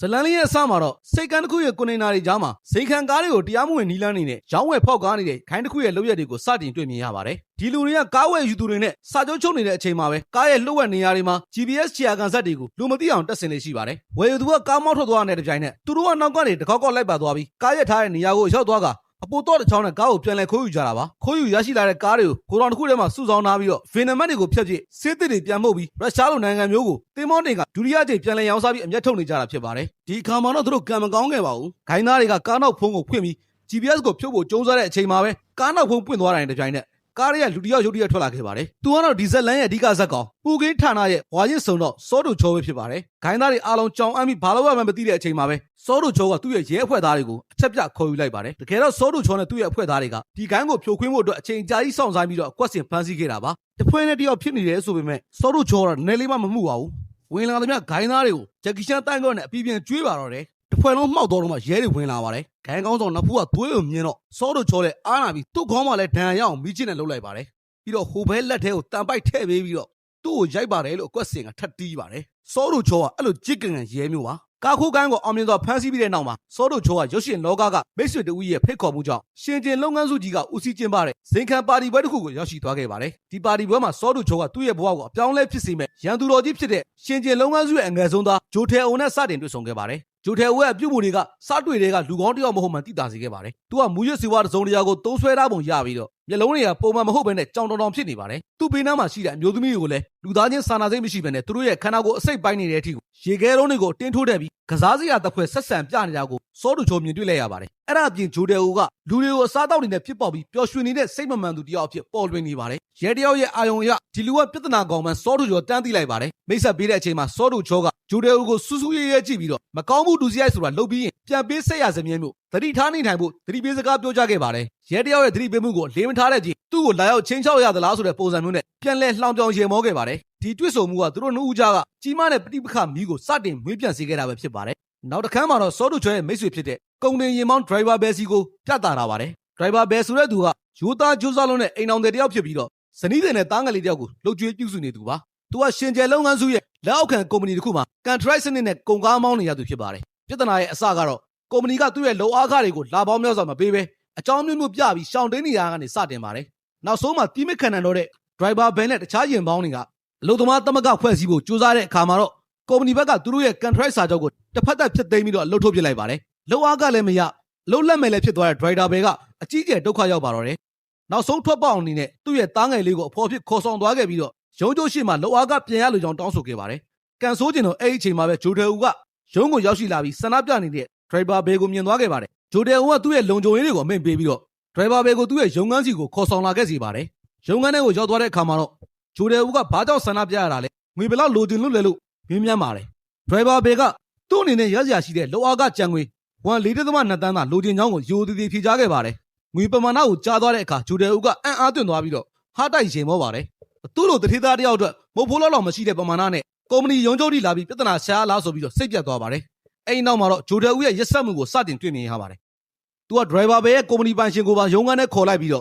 ဇလန်လေးရဲ့အစမှာတော့စိတ်ကန်းတစ်ခုရဲ့ကွန်တိန်နာတွေကြားမှာဇိမ်ခံကားတွေကိုတရားမဝင်နီးလန်းနေတဲ့ရောင်းဝယ်ဖောက်ကားနေတဲ့ခိုင်းတစ်ခုရဲ့လုပ်ရက်တွေကိုစတင်တွေ့မြင်ရပါတယ်။ဒီလူတွေကကားဝယ်ယူသူတွေနဲ့စာချုပ်ချုပ်နေတဲ့အချိန်မှာပဲကားရဲ့လှုပ်ဝက်နေရာတွေမှာ GPS ခြေရာခံစက်တွေကိုလူမသိအောင်တက်ဆင်နေရှိပါတယ်။ဝယ်ယူသူကကားမောင်းထွက်သွားတဲ့ကြိုင်နဲ့သူတို့ကနောက်ကနေတကောက်ကောက်လိုက်ပါသွားပြီးကားရက်ထားတဲ့နေရာကိုရောက်သွားကအပိုတော့တစ်ချောင်းနဲ့ကားကိုပြန်လည်ခိုးယူကြတာပါခိုးယူရရှိလာတဲ့ကားတွေကိုဂိုဒေါင်တစ်ခုထဲမှာစုဆောင်းထားပြီးတော့ဗင်နမတ်တွေကိုဖျက်ပစ်စစ်သစ်တွေပြန်မှုတ်ပြီးရုရှားလိုနိုင်ငံမျိုးကိုတင်မောတင်ကဒုတိယကြိမ်ပြန်လည်ရောင်းစားပြီးအမျက်ထုတ်နေကြတာဖြစ်ပါတယ်ဒီအခါမှာတော့သူတို့ကံမကောင်းခဲ့ပါဘူးဂိုင်းသားတွေကကားနောက်ဖုံးကိုဖွင့်ပြီး GPS ကိုဖြုတ်ဖို့ကြိုးစားတဲ့အချိန်မှာပဲကားနောက်ဖုံးပွင့်သွားတဲ့ကြိုင်နဲ့ကားရဲ့လူတစ်ယောက်ရုပ်တရက်ထွက်လာခဲ့ပါတယ်။သူကတော့ဒီဇက်လန်ရဲ့အဓိကဇက်ကောင်ပူကင်းဌာနရဲ့ဝါရစ်စုံတော့စောတူချိုးပဲဖြစ်ပါတယ်။ဂိုင်းသားတွေအားလုံးကြောင်အမ်းပြီးဘာလို့မှမသိတဲ့အချိန်မှာပဲစောတူချိုးကသူ့ရဲ့ရဲအဖွဲ့သားတွေကိုအချက်ပြခေါ်ယူလိုက်ပါတယ်။တကယ်တော့စောတူချိုးနဲ့သူ့ရဲ့အဖွဲ့သားတွေကဒီဂိုင်းကိုဖြိုခွင်းဖို့အတွက်အချိန်ကြာကြီးစောင့်ဆိုင်းပြီးတော့အကွက်စင်ဖမ်းဆီးခဲ့တာပါ။တစ်ဖွဲ့နဲ့တစ်ယောက်ဖြစ်နေတယ်ဆိုပေမဲ့စောတူချိုးကတော့နည်းလေးမှမမှုပါဘူး။ဝင်လာသမျှဂိုင်းသားတွေကိုဂျက်ကီချန်တိုင်ကောနဲ့အပြင်းပြင်းကျွေးပါတော့တယ်။တစ်ဖွဲ့လုံးမှောက်တော့မှရဲတွေဝင်လာပါတယ်။ဂိုင်းကောင်းဆောင်နှစ်ဖူးကသွေးကိုမြင်တော့စောတူချိုးလည်းအားနာပြီးသူ့ခေါင်းမှာလည်းဒဏ်ရာရအောင်မိချစ်နဲ့လှုပ်လိုက်ပါတယ်။ပြီးတော့ဟိုဘဲလက်ထဲကိုတန်ပိုက်ထည့်ပေးပြီးတော့သူ့ကိုရိုက်ပါတယ်လို့အကွက်စင်ကထပ်တီးပါတယ်စောတူချောကအဲ့လိုကြစ်ကန်ရဲမျိုးပါကာခိုးကိုင်းကိုအောင်မြင်စွာဖမ်းဆီးပြီးတဲ့နောက်မှာစောတူချောကရုပ်ရှင်လောကကမိတ်ဆွေတူရဲ့ဖိတ်ခေါ်မှုကြောင့်ရှင်ကျင်လုပ်ငန်းစုကြီးကဦးစီးကျင်းပတဲ့ဇင်ခံပါတီပွဲတစ်ခုကိုရောက်ရှိသွားခဲ့ပါတယ်ဒီပါတီပွဲမှာစောတူချောကသူ့ရဲ့ဘဝကိုအပြောင်းလဲဖြစ်စေမဲ့ရန်သူတော်ကြီးဖြစ်တဲ့ရှင်ကျင်လုပ်ငန်းစုရဲ့အငယ်ဆုံးသားဂျိုထဲအုံနဲ့စတင်တွေ့ဆုံခဲ့ပါတယ်ဂျိုထဲဝဲအပြုတ်မှုတွေကစတွေ့တွေကလူကောင်းတယောက်မဟုတ်မှတိတာစေခဲ့ပါတယ်။သူကမူရစ်စီဝါတစ်စုံတစ်ရာကိုသုံးဆွဲထားပုံရပြီးတော့မျက်လုံးတွေကပုံမှန်မဟုတ်ဘဲနဲ့ကြောင်တောင်ဖြစ်နေပါတယ်။သူ့ဘေးနားမှာရှိတဲ့အမျိုးသမီးတွေကိုလည်းလူသားချင်းစာနာစိတ်မရှိဘဲနဲ့သူတို့ရဲ့ခန္ဓာကိုယ်အစိတ်ပိုင်းနေတဲ့အထိကိုရေခဲလုံးတွေကိုတင်းထိုးတဲ့ပြီးကစားစရာတစ်ခွက်ဆက်ဆံပြနေတာကိုစောတူချိုမြင်တွေ့လိုက်ရပါတယ်။အဲ့ဒါအပြင်ဂျိုတဲအိုကလူတွေကိုအစားတောက်နေတဲ့ဖြစ်ပေါက်ပြီးပျော်ရွှင်နေတဲ့စိတ်မမှန်သူတယောက်အဖြစ်ပေါ်လွင်နေပါတယ်။ရဲတယောက်ရဲ့အာယုံအရဒီလူကပြဿနာကောင်မှန်စောတူချိုတန်းသိလိုက်ပါတယ်။မိတ်ဆက်ပေးတဲ့အချိန်မှာစောတူချိုကဂျိုတဲအိုကိုစူးစူးရဲရဲကြည့်ပြီးတော့မကောင်းမှုဒူစီရိုက်ဆိုတာလုပ်ပြီးရင်ပြန်ပေးဆက်ရစမြဲမျိုးသတိထားနေထိုင်ဖို့သတိပေးစကားပြောကြခဲ့ပါတယ်။ရဲတယောက်ရဲ့သတိပေးမှုကိုလေးမထားတဲ့ကြည့်သူ့ကိုလာရောက်ချင်းချောက်ရသလားဆိုတဲ့ပုံစံမျိုးနဲ့ပြန်လဲလှောင်ပြောင်ရေမောခဲ့ပါတယ်။ဒီတွေ့ဆုံမှုကသူတို့နှစ်ဦးကြားကကြီးမားတဲ့ပဋိပက္ခမီးကိုစတင်မွေးပြန်စေခဲ့တာပဲဖြစ်ပါတယ်။နောက်တစ်ခါမှတော့စောတူချွဲရဲ့မိတ်ဆွေဖြစ်တဲ့ကုန်တင်ရင်မောင်းဒရိုင်ဘာဘယ်စီကိုပြသတာပါတယ်။ဒရိုင်ဘာဘယ်ဆိုတဲ့သူကယူသားဂျိုးစားလုံးနဲ့အိမ်အောင်တဲ့တယောက်ဖြစ်ပြီးတော့ဇနီးတဲ့နဲ့တားငယ်လေးတယောက်ကိုလှုပ်ကြွေးပြုစုနေသူပါ။သူကရှင်ကျယ်လုပ်ငန်းစုရဲ့လက်အောက်ခံကုမ္ပဏီတစ်ခုမှာကန်ထရိုက်စနစ်နဲ့ကုန်ကားမောင်းနေရသူဖြစ်ပါတယ်။ပြဿနာရဲ့အစကတော့ကုမ္ပဏီကသူ့ရဲ့လုံအားခတွေကိုလာပေါင်းများစွာမပေးဘဲအကြောင်းမျိုးမျိုးပြပြီးရှောင်တင်းနေတာကနေစတင်ပါတယ်။နောက်ဆုံးမှာတီးမခံနိုင်တော့တဲ့ဒရိုင်ဘာဘယ်နဲ့တခြားရင်ပေါင်းတွေကအလုပ်သမားသမဂ္ဂဖွဲ့စည်းဖို့ကြိုးစားတဲ့အခါမှာတော့ကုမ္ပဏီဘက်ကသူတို့ရဲ့ကန်ထရိုက်စာချုပ်ကိုတစ်ဖက်သက်ဖျက်သိမ်းပြီးတော့အလုပ်ထုတ်ပစ်လိုက်ပါတယ်။လုံအားကလည်းမရလုံလက်မဲ့လည်းဖြစ်သွားတဲ့ဒရိုင်ဘာဘယ်ကအကြီးကျယ်ဒုက္ခရောက်ပါတော့တယ်။နောက်ဆုံးထွက်ပေါက်အနေနဲ့သူ့ရဲ့တားငယ်လေးကိုအဖော်ဖြစ်ခေါ်ဆောင်သွားခဲ့ပြီးတော့ရုံးချုပ်ရှိမှလုံအားကပြန်ရလို့ကြောင်းတောင်းဆိုခဲ့ပါတယ်။ကန်ဆိုးကျင်တော့အဲ့ဒီအချိန်မှာပဲဂျိုတဲဦးကရုံးကိုရောက်ရှိလာပြီးဆန္ဒပြနေတဲ့ဒရိုင်ဘာဘယ်ကိုမြင်သွားခဲ့ပါတယ်။ဂျိုတဲဦးကသူ့ရဲ့လုံခြုံရေးတွေကိုအမိန့်ပေးပြီးတော့ဒရိုင်ဘာဘယ်ကိုသူ့ရဲ့ရုံးခန်းစီကိုခေါ်ဆောင်လာခဲ့စီပါတယ်။ရုံးခန်းထဲကိုရောက်သွားတဲ့အခါမှာတော့ဂျိုတဲဦးကဘာကြောင့်ဆန္ဒပြရတာလဲငွေဘယ်လောက်လိုချင်လို့လဲလို့မင်းမြန်းပါတယ်။ဒရိုင်ဘာဘယ်ကသူ့အနေနဲ့ရစရာရှိတဲ့လုံအားကကြံငွေ1.4 တန်းသာလိုချင်ကြောင်းကိုယိုသေးသေးဖြေချခဲ့ပါတယ်။ငွေပမာဏကိုကြားသွားတဲ့အခါဂျိုတဲဦးကအံ့အားသင့်သွားပြီးတော့ဟားတိုက်ရင်မောပါတယ်။သူ့လိုတထေးသားတယောက်အတွက်မဟုတ်ဖိုးလောက်မရှိတဲ့ပမာဏနဲ့ကုမ္ပဏီရုံးချုပ်ထိလာပြီးပြဿနာရှာလားဆိုပြီးတော့စိတ်ပြတ်သွားပါတယ်။အဲ့ဒီနောက်မှာတော့ဂျိုတဲဦးရဲ့ရက်စက်မှုကိုစတင်တွေ့မြင်ရပါတယ်။သူကဒရိုင်ဘာဘယ်ရဲ့ကုမ္ပဏီပိုင်ရှင်ကိုပါရုံးခန်းထဲခေါ်လိုက်ပြီးတေ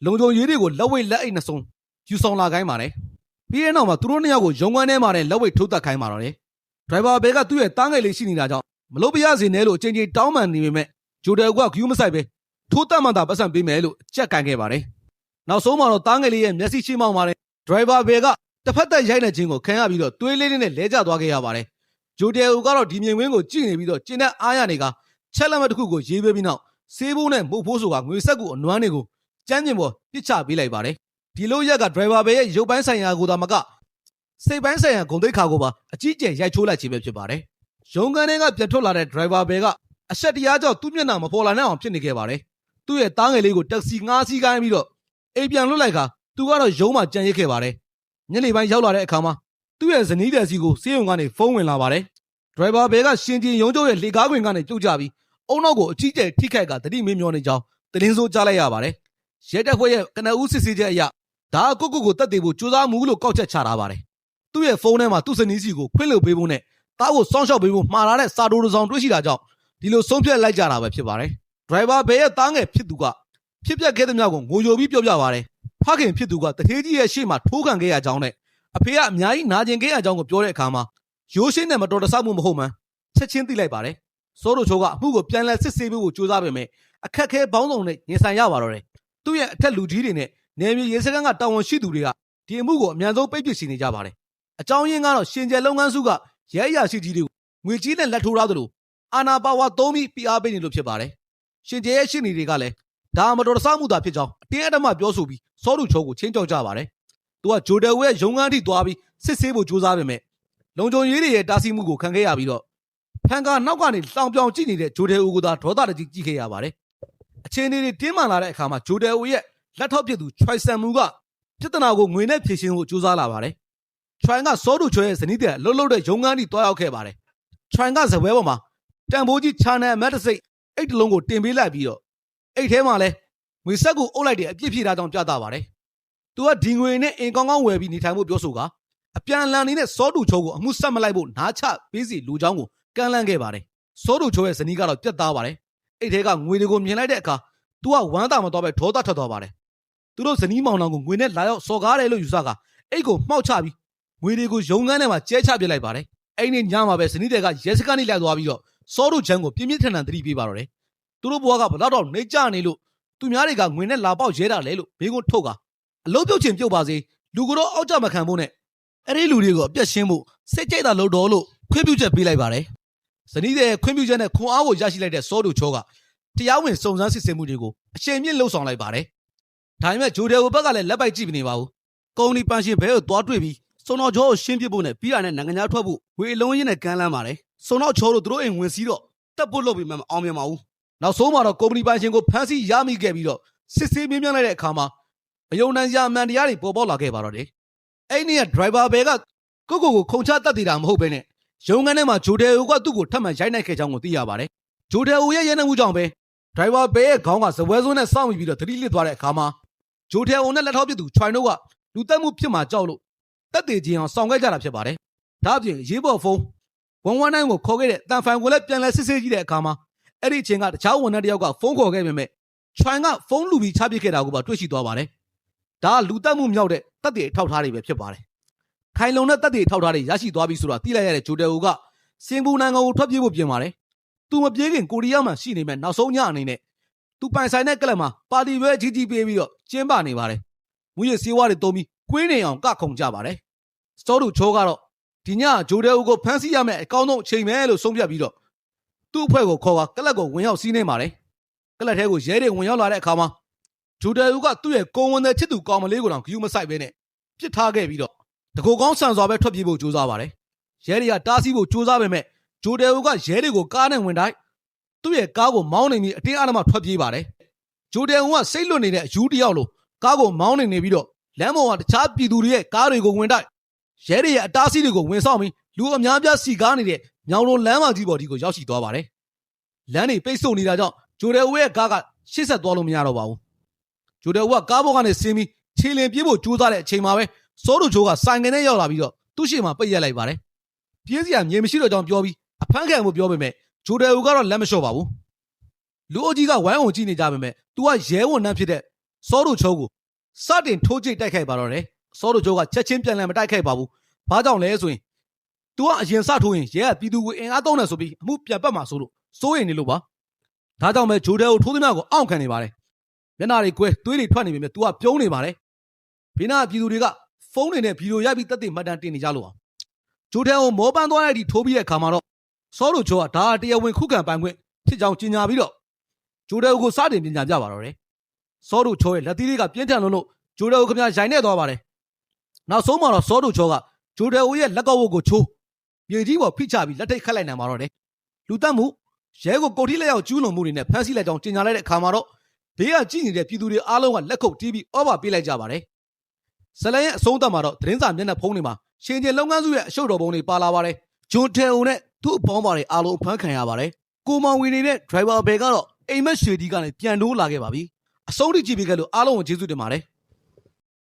ာ့လုံခြုံရေးတွေကိုလက်ဝိတ်လက်အိတ်နှစ်စုံယူဆောင်လာခိုင်းပါတယ်။ပြီးတဲ့နောက်မှာသူတို့နှစ်ယောက်ကိုရုံးခန်းထဲမှာနဲ့လက်ဝိတ်ထိုးတက်ခိုင်းပါတော့တယ်။ဒရိုင်ဘာဘယ်ကသူ့ရဲ့တားငယ်လေးရှိနေတာကြောင့်မလုပ်ပြရစေနဲ့လို့အချိန်ချင်းတောင်းပန်နေပေမဲ့ဂျိုတဲဦးကဂယူးမဆိုင်ပဲထိုးတက်မှသာပတ်စံပေးမယ်လို့အချက်ကန်ခဲ့ပါတယ်။နောက်ဆုံးမှာတော့တားငယ်လေးရဲ့မျက်စိရှိမှောက်မှာဒရိုင်ဘာဘယ်ကတစ်ဖက်သက်ရိုက်နေခြင်းကိုခံရပြီးတော့သွေးလေးနဲ့လဲကျသွားခဲ့ရပါတယ်။ဂျိုတဲဦးကတော့ဒီမြင်ကွင်းကိုကြည့်နေပြီးတော့ကျင်းတဲ့အားရနေကချက်လက်မတစ်ခုကိုရေးပေးပြီးနောက်ဆေးဘိုးနဲ့မှုတ်ဖိုးဆိုတာငွေဆက်ကူအနွမ်းတွေကိုကျန်းကျင်ပေါ်ပစ်ချပေးလိုက်ပါတယ်။ဒီလိုရက်ကဒရိုင်ဘာဘယ်ရဲ့ရုပ်ပိုင်းဆိုင်ရာကိုသာမကစိတ်ပိုင်းဆိုင်ရာဂုဏ်သိက္ခာကိုပါအကြီးကျယ်ရိုက်ချိုးလိုက်ခြင်းပဲဖြစ်ပါတယ်။ရုံးခန်းထဲကပြန်ထွက်လာတဲ့ဒရိုင်ဘာဘယ်ကအဆက်တရားကြောင့်သူ့မျက်နှာမပေါ်လာနိုင်အောင်ဖြစ်နေခဲ့ပါတယ်။သူ့ရဲ့တားငယ်လေးကိုတက်ဆီငှားစီးခိုင်းပြီးတော့အိမ်ပြန်လွတ်လိုက်ခါသူကတော့ရုံးမှာကြံရစ်ခဲ့ပါတယ်။ညနေပိုင်းရောက်လာတဲ့အခါမှာသူ့ရဲ့ဇနီးတဲ့စီကိုဆေးရုံကနေဖုန်းဝင်လာပါတယ်။ဒရိုင်ဘာဘယ်ကရှင်ကျင်ရုံးချုပ်ရဲ့လေကားခွင်ကနေပြုတ်ကြပြီးအုံနောက်ကိုအကြီးကျယ်ထိခိုက်ကတတိမင်းမျောနေကြောင်းသတင်းဆိုးကြားလိုက်ရပါတယ်။ရဲတပ်ဖွဲ့ရဲ့ကနဦးစစ်ဆေးချက်အရဒါအကုတ်ကိုတက်သေးဖို့ကြိုးစားမှုလို့ကောက်ချက်ချထားပါတယ်။သူ့ရဲ့ဖုန်းထဲမှာသူ့ဇနီးစီကိုဖွင့်လို့ပေးဖို့နဲ့တားကိုစောင့်ရှောက်ပေးဖို့မှားလာတဲ့စာတိုတစ်စောင်တွေ့ရှိတာကြောင့်ဒီလိုဆုံးဖြတ်လိုက်ကြတာပဲဖြစ်ပါတယ်။ဒရိုင်ဘာဘယ်ရဲ့တားငယ်ဖြစ်သူကဖြစ်ပျက်ခဲ့တဲ့မြောက်ကိုငိုယိုပြီးပြောပြပါတယ်။ဖခင်ဖြစ်သူကတထေးကြီးရဲ့ရှေ့မှာထိုးခံခဲ့ရကြောင်းနဲ့အဖေကအများကြီးနာကျင်ခဲ့ရကြောင်းကိုပြောတဲ့အခါမှာရိုးရှင်းတဲ့မတော်တဆမှုမဟုတ်မှန် ချက်ချင်းသိလိုက်ပါတယ်စောတို့ချိုးကအမှုကိုပြန်လည်စစ်ဆေးဖို့ကြိုးစားပေမဲ့အခက်ခဲပေါင်းစုံနဲ့ရင်ဆိုင်ရပါတော့တယ်သူ့ရဲ့အထက်လူကြီးတွေနဲ့နယ်မြေရေးစခန်းကတာဝန်ရှိသူတွေကဒီအမှုကိုအမြန်ဆုံးပိတ်ပစ်စီနေကြပါတယ်အကြောင်းရင်းကတော့ရှင်ကျယ်လုပ်ငန်းစုကရဲအရာရှိကြီးတွေကိုငွေကြီးနဲ့လက်ထိုးထားသလိုအာနာပါဝါသုံးပြီးပြအားပေးနေလို့ဖြစ်ပါတယ်ရှင်ကျယ်ရဲ့ရှင်းနေတွေကလည်းဒါမတော်တဆမှုသာဖြစ်ကြောင်းအတင်းအဓမ္မပြောဆိုပြီးစောတို့ချိုးကိုချင်းကြောက်ကြပါတယ်သူကဂျိုတယ်ဝဲရဲ့ရုံးခန်းထိသွားပြီးစစ်ဆေးဖို့ကြိုးစားပေမဲ့လုံခြုံရေးတွေရဲ့တားဆီးမှုကိုခံခဲ့ရပြီးတော့ဖန်ကာနောက်ကနေလောင်ပြောင်ကြည့်နေတဲ့ဂျိုတယ်ဦးကသာဒေါသတကြီးကြည့်ခဲ့ရပါတယ်အခြေအနေတွေတင်းမာလာတဲ့အခါမှာဂျိုတယ်ဦးရဲ့လက်ထောက်ဖြစ်သူချွိုင်ဆန်မူကပြဿနာကိုငွေနဲ့ဖြေရှင်းဖို့ကြိုးစားလာပါတယ်ချွိုင်ကစောတို့ချွဲရဲ့ဇနီးတဲ့အလုပ်လုပ်တဲ့ရုံးခန်းထိတွားရောက်ခဲ့ပါတယ်ချွိုင်ကဇပွဲပေါ်မှာတန်ဖိုးကြီးချာနယ်မက်တစိတ်အိတ်တလုံးကိုတင်ပေးလိုက်ပြီးတော့အိတ်ထဲမှာလဲငွေဆက်ကိုအုပ်လိုက်တဲ့အပြစ်ဖြေတာကြောင့်ပြသပါတယ်သူကဒီငွေနဲ့အင်ကောင်းကောင်းဝယ်ပြီးနေထိုင်ဖို့ပြောဆိုကအပြန်လန်နေတဲ့စောတူချိုးကိုအမှုဆက်မလိုက်ဖို့နားချပေးစီလူချောင်းကိုကန့်လန့်ခဲ့ပါတယ်စောတူချိုးရဲ့ဇနီးကတော့ပြတ်သားပါတယ်အိတ်ထဲကငွေတွေကိုမြင်လိုက်တဲ့အခါသူကဝမ်းသာမသွားပဲဒေါသထွက်သွားပါတယ်သူတို့ဇနီးမောင်နှောင်ကိုငွေနဲ့လာရောက်စော်ကားတယ်လို့ယူဆကအိတ်ကိုမှောက်ချပြီးငွေတွေကိုရုံငန်းထဲမှာကျဲချပစ်လိုက်ပါတယ်အဲ့ဒီညမှာပဲဇနီးတွေကရဲစခန်းနဲ့လိုက်သွားပြီးတော့စောတူချမ်းကိုပြင်းပြင်းထန်ထန်သတိပေးပါတော့တယ်သူတို့ဘွားကဘလောက်တော့နေကြနေလို့သူများတွေကငွေနဲ့လာပေါက်ရဲတာလေလို့ဘေးကုန်းထုတ်ကအလုံးပြုတ်ချင်ပြုတ်ပါစေလူကတော့အောက်ကြမခံဖို့နဲ့အဲ့ဒီလူတွေကိုအပြတ်ရှင်းဖို့စိတ်ကြိုက်တာလို့တော်လို့ခွင့်ပြုချက်ပေးလိုက်ပါတယ်ဇနီးတဲ့ခွင့်ပြုချက်နဲ့ခွန်အားကိုရရှိလိုက်တဲ့စောတူချောကတရားဝင်စုံစမ်းစစ်ဆေးမှုတွေကိုအချိန်မြင့်လှုပ်ဆောင်လိုက်ပါတယ်ဒါပေမဲ့ဂျိုတယ်ဘက်ကလည်းလက်ပိုက်ကြည့်မနေပါဘူးကုမ္ပဏီပန်ရှင်ဘဲကိုသွားတွေ့ပြီးစုံတော်ချောကိုရှင်းပြဖို့နဲ့ပြီးတာနဲ့နိုင်ငံခြားထွက်ဖို့ဝေအလုံးရင်းနဲ့ကမ်းလှမ်းပါတယ်စုံတော်ချောတို့သူတို့အိမ်ဝင်စီးတော့တက်ဖို့လုပ်ပြီးမှမအောင်မြင်ပါဘူးနောက်ဆုံးမှာတော့ကုမ္ပဏီပန်ရှင်ကိုဖမ်းဆီးရမိခဲ့ပြီးတော့စစ်ဆေးမြင်းမြန်းလိုက်တဲ့အခါမှာအယုံနိုင်စရာအမှန်တရားတွေပေါ်ပေါက်လာခဲ့ပါတော့တယ်အဲ့ဒီကဒရိုင်ဘာဘဲကကိုခုံချတက်တည်တာမဟုတ်ဘဲနဲ့ရုံးခန်းထဲမှာဂျိုတယ်အိုကသူ့ကိုထပ်မံရိုက်နှက်ခဲ့ကြောင်းကိုသိရပါတယ်ဂျိုတယ်အိုရဲ့ရဲနှမှုကြောင့်ပဲဒရိုင်ဘာဘဲရဲ့ခေါင်းကဇပွဲစွန်းနဲ့စောင့်ပြီးတော့သတိလစ်သွားတဲ့အခါမှာဂျိုတယ်အိုနဲ့လက်ထောက်ဖြစ်သူချွိုင်တို့ကလူတက်မှုဖြစ်မှာကြောက်လို့တက်တည်ခြင်းအောင်ဆောင်ခဲ့ကြတာဖြစ်ပါတယ်ဒါအပြင်ရေးပေါ်ဖုန်း119ကိုခေါ်ခဲ့တဲ့တန်ဖိုင်ကိုလည်းပြန်လဲစစ်ဆေးကြည့်တဲ့အခါမှာအဲ့ဒီအချိန်ကတခြားဝန်ထမ်းတစ်ယောက်ကဖုန်းခေါ်ခဲ့ပေမဲ့ချွိုင်ကဖုန်းလူပြီးချပစ်ခဲ့တာကိုပါတွေ့ရှိသွားပါတယ်ဒါကလူတက်မှုမြောက်တဲ့တက်တည်ထောက်ထားတွေပဲဖြစ်ပါတယ်ခိုင်လုံတဲ့တက်တည်ထောက်ထားတွေရရှိသွားပြီဆိုတာသိလိုက်ရတဲ့ဂျိုတယ်အိုကစင်ပူနိုင်ငံကိုထွက်ပြေးဖို့ပြင်ပါတယ်သူမပြေးခင်ကိုရီးယားမှာရှိနေမဲ့နောက်ဆုံးညအနေနဲ့သူပိုင်ဆိုင်တဲ့ကလပ်မှာပါတီပဲကြီးကြီးပေးပြီးတော့ကျင်းပနေပါတယ်မူရစေဝါတွေတုံးပြီးကွင်းနေအောင်ကခုန်ကြပါတယ်စတိုးတူချိုးကတော့ဒီညဂျိုတယ်အိုကိုဖမ်းဆီးရမယ်အကောင်းဆုံးအချိန်ပဲလို့ဆုံးဖြတ်ပြီးတော့သူ့အဖွဲ့ကိုခေါ်ပါကလပ်ကိုဝင်ရောက်စီးနေပါတယ်ကလပ်ထဲကိုရဲတွေဝင်ရောက်လာတဲ့အခါမှာဂျိုတယ်အိုကသူ့ရဲ့ကိုဝန်တဲ့ချစ်သူကောင်မလေးကိုတောင်ဂယူမဆိုင်ပဲနဲ့ပစ်ထားခဲ့ပြီးတော့တကူကောင်းဆန်စွာပဲထွက်ပြေးဖို့ကြိုးစားပါတယ်ရဲတွေကတားဆီးဖို့ကြိုးစားပေမဲ့ဂျိုတယ်အိုကရဲတွေကိုကားနဲ့ဝင်တိုင်းသူ့ရဲ့ကားကိုမောင်းနေပြီးအတင်းအဓမ္မထွက်ပြေးပါတယ်ဂျိုတယ်အိုကစိတ်လွတ်နေတဲ့အယူတယောက်လိုကားကိုမောင်းနေပြီးတော့လမ်းပေါ်ကတခြားပြည်သူတွေရဲ့ကားတွေကိုဝင်တိုက်ရဲတွေရဲ့အတားဆီးတွေကိုဝင်ဆောင်ပြီးလူအများပြားစီကားနေတဲ့ညောင်လုံးလမ်းမကြီးပေါ်ဒီကိုရောက်ရှိသွားပါတယ်လမ်းတွေပိတ်ဆို့နေတာကြောင့်ဂျိုတယ်အိုရဲ့ကားကရှေ့ဆက်သွားလို့မရတော့ပါဘူးဂျိုတယ်အိုကကားပေါ်ကနေဆင်းပြီးခြေလင်ပြေးဖို့ကြိုးစားတဲ့အချိန်မှာပဲစောတူချိုးကဆိုင်ကနေရောက်လာပြီးတော့သူ့ရှေ့မှာပိတ်ရက်လိုက်ပါတယ်ပြေးစရာမြေမရှိတော့ကြောင်းပြောပြီးအဖမ်းခံမှုပြောပေမဲ့ဂျိုတယ်အိုကတော့လက်မလျှော့ပါဘူးလူအုပ်ကြီးကဝိုင်းအောင်ကြည့်နေကြပေမဲ့သူကရဲဝန်ထမ်းဖြစ်တဲ့စောတူချိုးကိုစတင်ထိုးကြိတ်တိုက်ခိုက်ပါတော့တယ်စောတူချိုးကချက်ချင်းပြန်လည်မတိုက်ခိုက်ပါဘူးဘာကြောင့်လဲဆိုရင်သူကအရင်စထိုးရင်ရဲကပြည်သူကိုအင်အားသုံးတယ်ဆိုပြီးအမှုပြန်ပတ်မှာဆိုလို့စိုးရိမ်နေလို့ပါဒါကြောင့်ပဲဂျိုတယ်ကိုထိုးသမျှကိုအောင့်ခံနေပါတယ်မျက်နှာတွေကွဲသွေးတွေထွက်နေပေမဲ့သူကပြုံးနေပါတယ်ဘေးနားပြည်သူတွေကဖုန်းတွေနဲ့ဗီဒီယိုရိုက်ပြီးတက်တဲ့မှတ်တမ်းတင်နေကြလို့အောင်ဂျိုတယ်ကိုမောပန်းသွားတဲ့အထိထိုးပြီးတဲ့အခါမှာတော့စောတူချိုးကဒါတရားဝင်ခုခံပိုင်ခွင့်ဖြစ်ကြောင်းကြေညာပြီးတော့ဂျိုတယ်ကိုစတင်ပညာပြပါတော့တယ်စောတူချိုးရဲ့လက်သီးတွေကပြင်းထန်လို့ဂျိုတယ်ကိုခင်ဗျာရိုင်နေသွားပါတယ်နောက်ဆုံးမှာတော့စောတူချိုးကဂျိုတယ်ရဲ့လက်ကောက်ဝတ်ကိုချိုးမြေကြီးပေါ်ဖိချပြီးလက်ထိတ်ခတ်လိုက်နိုင်ပါတော့တယ်လူတက်မှုရဲကိုကိုထိလက်ရောက်ကျူးလွန်မှုတွေနဲ့ဖမ်းဆီးလိုက်ကြောင်းကြေညာလိုက်တဲ့အခါမှာတော့ဘေးကကြည့်နေတဲ့ပြည်သူတွေအားလုံးကလက်ခုပ်တီးပြီးဩဘာပေးလိုက်ကြပါတယ်ဇလန်ရဲ့အဆုံးသတ်မှာတော့သတင်းစာမျက်နှာဖုံးတွေမှာရှင်ကျင်လုပ်ငန်းစုရဲ့အရှုပ်တော်ပုံတွေပါလာပါတယ်ဂျွန်တယ်အိုနဲ့သူ့အပေါင်းပါတွေအားလုံးအဖမ်းခံရပါတယ်ကိုမောင်ဝင်နေတဲ့ဒရိုင်ဘာဘယ်ကတော့အိမ်မက်ရွှေဒီကနေပြန်တိုးလာခဲ့ပါပြီအဆုံးထိကြည့်ပြီးခဲ့လို့အားလုံးကိုကျေးဇူးတင်ပါတယ်